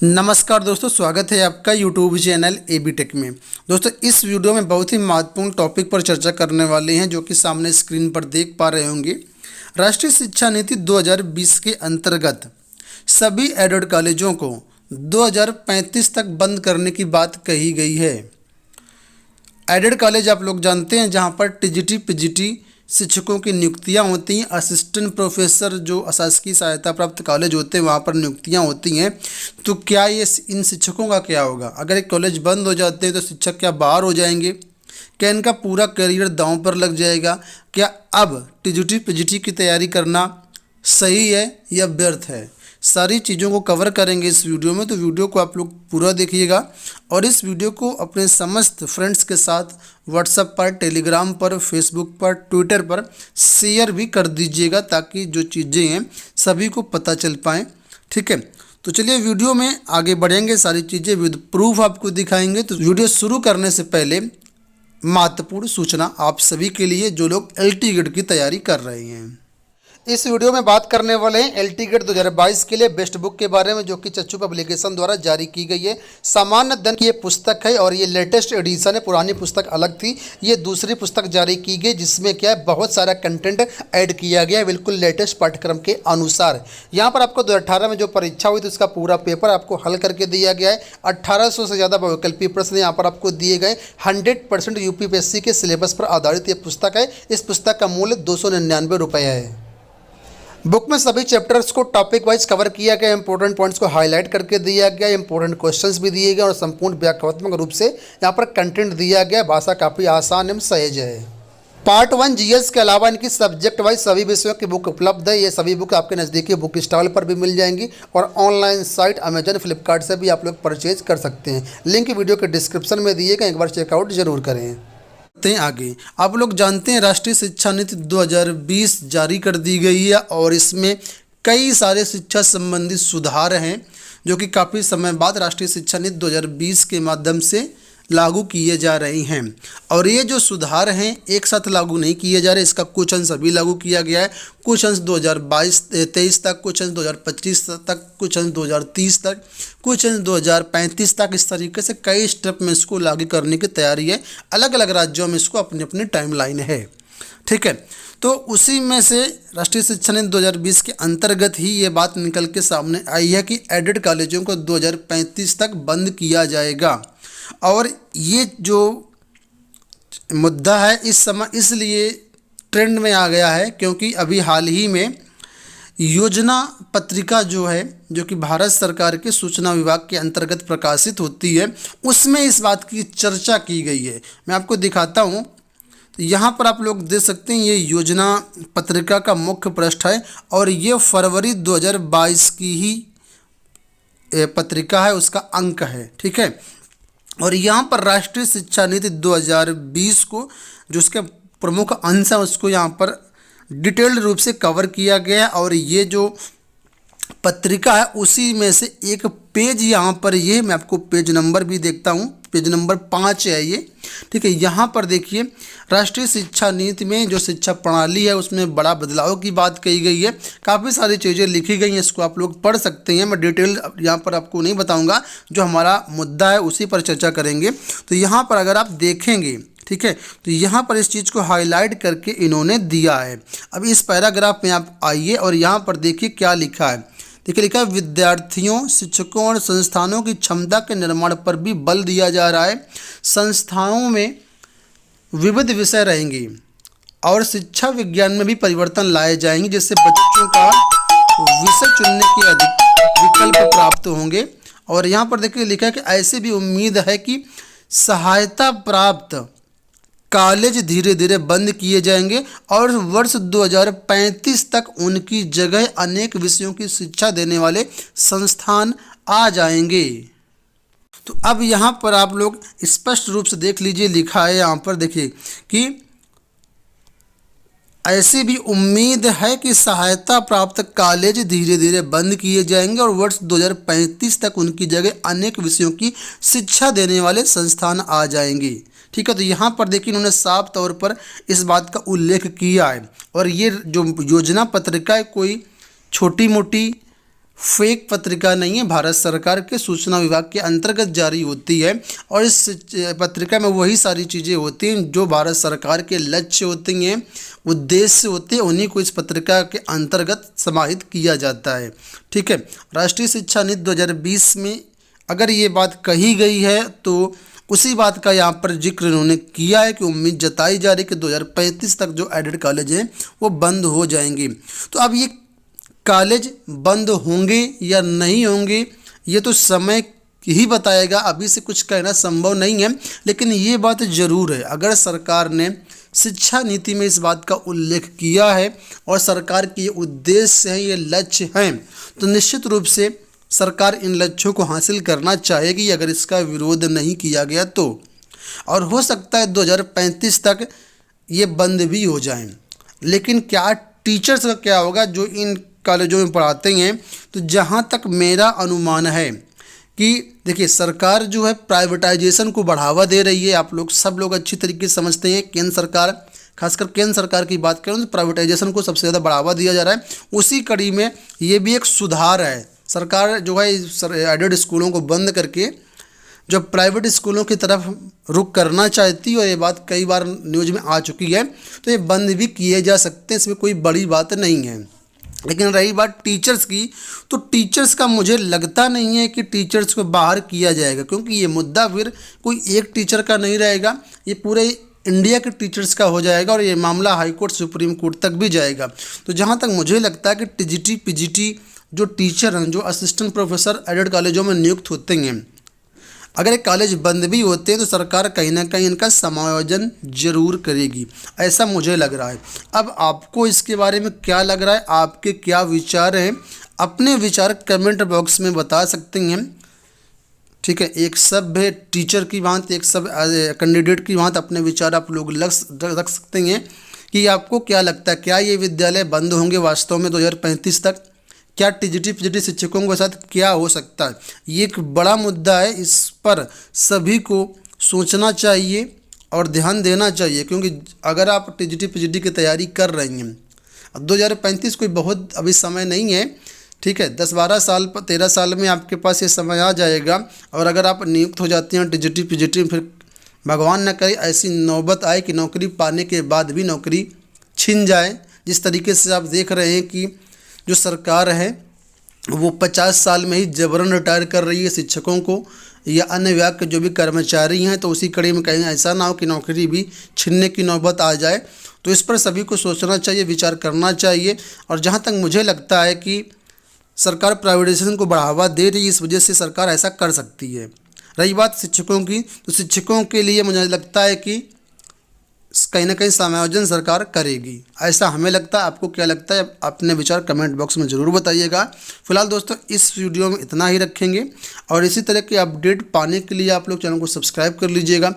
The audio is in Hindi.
नमस्कार दोस्तों, स्वागत है आपका यूट्यूब चैनल एबी टेक में। दोस्तों, इस वीडियो में बहुत ही महत्वपूर्ण टॉपिक पर चर्चा करने वाले हैं, जो कि सामने स्क्रीन पर देख पा रहे होंगे। राष्ट्रीय शिक्षा नीति 2020 के अंतर्गत सभी एडेड कॉलेजों को 2035 तक बंद करने की बात कही गई है। एडेड कॉलेज आप लोग जानते हैं, जहां पर टीजीटी पीजीटी शिक्षकों की नियुक्तियां होती हैं। असिस्टेंट प्रोफेसर जो अशासकीय सहायता प्राप्त कॉलेज होते हैं, वहाँ पर नियुक्तियां होती हैं। तो क्या ये इन शिक्षकों का क्या होगा? अगर एक कॉलेज बंद हो जाते हैं तो शिक्षक क्या बाहर हो जाएंगे? क्या इनका पूरा करियर दांव पर लग जाएगा? क्या अब टीजीटी पीजीटी की तैयारी करना सही है या व्यर्थ है? सारी चीज़ों को कवर करेंगे इस वीडियो में, तो वीडियो को आप लोग पूरा देखिएगा और इस वीडियो को अपने समस्त फ्रेंड्स के साथ व्हाट्सएप पर, टेलीग्राम पर, फेसबुक पर, ट्विटर पर शेयर भी कर दीजिएगा, ताकि जो चीज़ें हैं सभी को पता चल पाएँ। ठीक है, तो चलिए वीडियो में आगे बढ़ेंगे। सारी चीज़ें विद प्रूफ आपको दिखाएंगे। तो वीडियो शुरू करने से पहले महत्वपूर्ण सूचना आप सभी के लिए, जो लोग एलटी गेट की तैयारी कर रहे हैं। इस वीडियो में बात करने वाले हैं एलटी गेट 2022 के लिए बेस्ट बुक के बारे में, जो कि चच्चू पब्लिकेशन द्वारा जारी की गई है। सामान्य दन की ये पुस्तक है और ये लेटेस्ट एडिशन है। पुरानी पुस्तक अलग थी, ये दूसरी पुस्तक जारी की गई, जिसमें क्या है, बहुत सारा कंटेंट ऐड किया गया है, बिल्कुल लेटेस्ट पाठ्यक्रम के अनुसार। यहाँ पर आपको 2018 में जो परीक्षा हुई थी उसका पूरा पेपर आपको हल करके दिया गया है। 1800 से ज़्यादा वैकल्पिक प्रश्न यहाँ पर आपको दिए गए। 100% यूपीपीएससी के सिलेबस पर आधारित ये पुस्तक है। इस पुस्तक का मूल्य 299 रुपये है। बुक में सभी चैप्टर्स को टॉपिक वाइज कवर किया गया, इंपॉर्टेंट पॉइंट्स को हाईलाइट करके दिया गया, इंपॉर्टेंट क्वेश्चंस भी दिए गए और संपूर्ण व्याख्यात्मक रूप से यहाँ पर कंटेंट दिया गया। भाषा काफ़ी आसान एवं सहज है। पार्ट 1 जीएस के अलावा इनकी सब्जेक्ट वाइज सभी विषयों की बुक उपलब्ध है। ये सभी बुक आपके नज़दीकी बुक स्टॉल पर भी मिल जाएंगी और ऑनलाइन साइट अमेजन, फ्लिपकार्ट से भी आप लोग परचेज कर सकते हैं। लिंक वीडियो के डिस्क्रिप्शन में दिए गए, एक बार चेकआउट जरूर करें। आगे आप लोग जानते हैं, राष्ट्रीय शिक्षा नीति 2020 जारी कर दी गई है और इसमें कई सारे शिक्षा संबंधी सुधार हैं, जो कि काफ़ी समय बाद राष्ट्रीय शिक्षा नीति 2020 के माध्यम से लागू किए जा रहे हैं। और ये जो सुधार हैं एक साथ लागू नहीं किए जा रहे, इसका कुछ अंश अभी लागू किया गया है, कुछ अंश 2022-23 तक, कुछ अंश 2025 तक, कुछ अंश 2030 तक, कुछ अंश 2035 तक। इस तरीके से कई स्टेप में इसको लागू करने की तैयारी है। अलग अलग राज्यों में इसको अपनी अपनी टाइमलाइन है। ठीक है, तो उसी में से राष्ट्रीय शिक्षा नीति 2020 के अंतर्गत ही ये बात निकल के सामने आई है कि एडेड कॉलेजों को 2035 तक बंद किया जाएगा। और ये जो मुद्दा है इस समय इसलिए ट्रेंड में आ गया है, क्योंकि अभी हाल ही में योजना पत्रिका जो है, जो कि भारत सरकार के सूचना विभाग के अंतर्गत प्रकाशित होती है, उसमें इस बात की चर्चा की गई है। मैं आपको दिखाता हूँ, तो यहाँ पर आप लोग देख सकते हैं, ये योजना पत्रिका का मुख्य पृष्ठ है और ये फरवरी 2022 की ही पत्रिका है, उसका अंक है। ठीक है, और यहाँ पर राष्ट्रीय शिक्षा नीति 2020 को जो उसके प्रमुख अंश है उसको यहाँ पर डिटेल्ड रूप से कवर किया गया है। और ये जो पत्रिका है उसी में से एक पेज यहाँ पर, ये मैं आपको पेज नंबर भी देखता हूँ, पेज नंबर 5 है ये। ठीक है, यहाँ पर देखिए, राष्ट्रीय शिक्षा नीति में जो शिक्षा प्रणाली है उसमें बड़ा बदलाव की बात कही गई है। काफ़ी सारी चीज़ें लिखी गई हैं, इसको आप लोग पढ़ सकते हैं। मैं डिटेल यहाँ पर आपको नहीं बताऊँगा, जो हमारा मुद्दा है उसी पर चर्चा करेंगे। तो यहाँ पर अगर आप देखेंगे, ठीक है, तो यहाँ पर इस चीज़ को हाईलाइट करके इन्होंने दिया है। अब इस पैराग्राफ में आप आइए और यहाँ पर देखिए क्या लिखा है। देखिए, लिखा है, विद्यार्थियों, शिक्षकों और संस्थानों की क्षमता के निर्माण पर भी बल दिया जा रहा है। संस्थाओं में विविध विषय रहेंगे और शिक्षा विज्ञान में भी परिवर्तन लाए जाएंगे, जिससे बच्चों का विषय चुनने के अधिक विकल्प प्राप्त होंगे। और यहाँ पर देखिए लिखा है कि ऐसे भी उम्मीद है कि सहायता प्राप्त कॉलेज धीरे धीरे बंद किए जाएंगे और वर्ष 2035 तक उनकी जगह अनेक विषयों की शिक्षा देने वाले संस्थान आ जाएंगे। तो अब यहाँ पर आप लोग स्पष्ट रूप से देख लीजिए, लिखा है यहाँ पर, देखिए कि ऐसी भी उम्मीद है कि सहायता प्राप्त कॉलेज धीरे धीरे बंद किए जाएंगे और वर्ष 2035 तक उनकी जगह अनेक विषयों की शिक्षा देने वाले संस्थान आ जाएंगे। ठीक है, तो यहाँ पर देखिए इन्होंने साफ तौर पर इस बात का उल्लेख किया है। और ये जो योजना पत्रिका है कोई छोटी मोटी फेक पत्रिका नहीं है, भारत सरकार के सूचना विभाग के अंतर्गत जारी होती है और इस पत्रिका में वही सारी चीज़ें होती हैं जो भारत सरकार के लक्ष्य होते हैं, उद्देश्य होते हैं, उन्हीं को इस पत्रिका के अंतर्गत समाहित किया जाता है। ठीक है, राष्ट्रीय शिक्षा नीति 2020 में अगर ये बात कही गई है तो उसी बात का यहाँ पर जिक्र इन्होंने किया है कि उम्मीद जताई जा रही है कि 2035 तक जो एडेड कॉलेज हैं वो बंद हो जाएंगे। तो अब ये कॉलेज बंद होंगे या नहीं होंगे ये तो समय ही बताएगा, अभी से कुछ कहना संभव नहीं है। लेकिन ये बात ज़रूर है, अगर सरकार ने शिक्षा नीति में इस बात का उल्लेख किया है और सरकार के ये उद्देश्य हैं, ये लक्ष्य हैं, तो निश्चित रूप से सरकार इन लक्ष्यों को हासिल करना चाहेगी अगर इसका विरोध नहीं किया गया तो। और हो सकता है 2035 तक ये बंद भी हो जाएं। लेकिन क्या टीचर्स का क्या होगा जो इन कॉलेजों में पढ़ाते हैं? तो जहाँ तक मेरा अनुमान है कि देखिए, सरकार जो है प्राइवेटाइजेशन को बढ़ावा दे रही है। आप लोग सब लोग अच्छी तरीके से समझते हैं, केंद्र सरकार, खासकर केंद्र सरकार की बात करें तो प्राइवेटाइजेशन को सबसे ज़्यादा बढ़ावा दिया जा रहा है। उसी कड़ी में ये भी एक सुधार है। सरकार जो है एडेड स्कूलों को बंद करके जो प्राइवेट स्कूलों की तरफ रुख करना चाहती है, और ये बात कई बार न्यूज़ में आ चुकी है, तो ये बंद भी किए जा सकते हैं, इसमें कोई बड़ी बात नहीं है। लेकिन रही बात टीचर्स की, तो टीचर्स का मुझे लगता नहीं है कि टीचर्स को बाहर किया जाएगा, क्योंकि ये मुद्दा फिर कोई एक टीचर का नहीं रहेगा, ये पूरे इंडिया के टीचर्स का हो जाएगा और ये मामला हाई कोर्ट, सुप्रीम कोर्ट तक भी जाएगा। तो जहाँ तक मुझे लगता है कि टीजीटी पीजीटी जो टीचर हैं, जो असिस्टेंट प्रोफेसर एडेड कॉलेजों में नियुक्त होते हैं, अगर ये कॉलेज बंद भी होते हैं तो सरकार कहीं ना कहीं इनका समायोजन जरूर करेगी, ऐसा मुझे लग रहा है। अब आपको इसके बारे में क्या लग रहा है, आपके क्या विचार हैं? अपने विचार कमेंट बॉक्स में बता सकते हैं। ठीक है, एक सभ्य टीचर की भांति, एक सभ्य कैंडिडेट की भांति अपने विचार आप लोग रख सकते हैं कि आपको क्या लगता है, क्या ये विद्यालय बंद होंगे वास्तव में 2035 तक? क्या टीजीटी पीजीटी शिक्षकों के साथ क्या हो सकता है? ये एक बड़ा मुद्दा है, इस पर सभी को सोचना चाहिए और ध्यान देना चाहिए, क्योंकि अगर आप टीजीटी पीजीटी की तैयारी कर रही हैं, अब 2035 कोई बहुत अभी समय नहीं है। ठीक है, 10-12 साल 13 साल में आपके पास ये समय आ जाएगा, और अगर आप नियुक्त हो जाते हैं टीजीटी पीजीटी में, फिर भगवान न करे ऐसी नौबत आए कि नौकरी पाने के बाद भी नौकरी छिन जाए। जिस तरीके से आप देख रहे हैं कि जो सरकार है वो 50 साल में ही जबरन रिटायर कर रही है शिक्षकों को या अन्य विभाग के जो भी कर्मचारी हैं, तो उसी कड़ी में कहीं ऐसा ना हो कि नौकरी भी छीनने की नौबत आ जाए। तो इस पर सभी को सोचना चाहिए, विचार करना चाहिए। और जहाँ तक मुझे लगता है कि सरकार प्राइवेटाइजेशन को बढ़ावा दे रही है, इस वजह से सरकार ऐसा कर सकती है। रही बात शिक्षकों की, तो शिक्षकों के लिए मुझे लगता है कि कहीं ना कहीं समायोजन सरकार करेगी, ऐसा हमें लगता है। आपको क्या लगता है? अपने विचार कमेंट बॉक्स में ज़रूर बताइएगा। फिलहाल दोस्तों इस वीडियो में इतना ही रखेंगे, और इसी तरह के अपडेट पाने के लिए आप लोग चैनल को सब्सक्राइब कर लीजिएगा।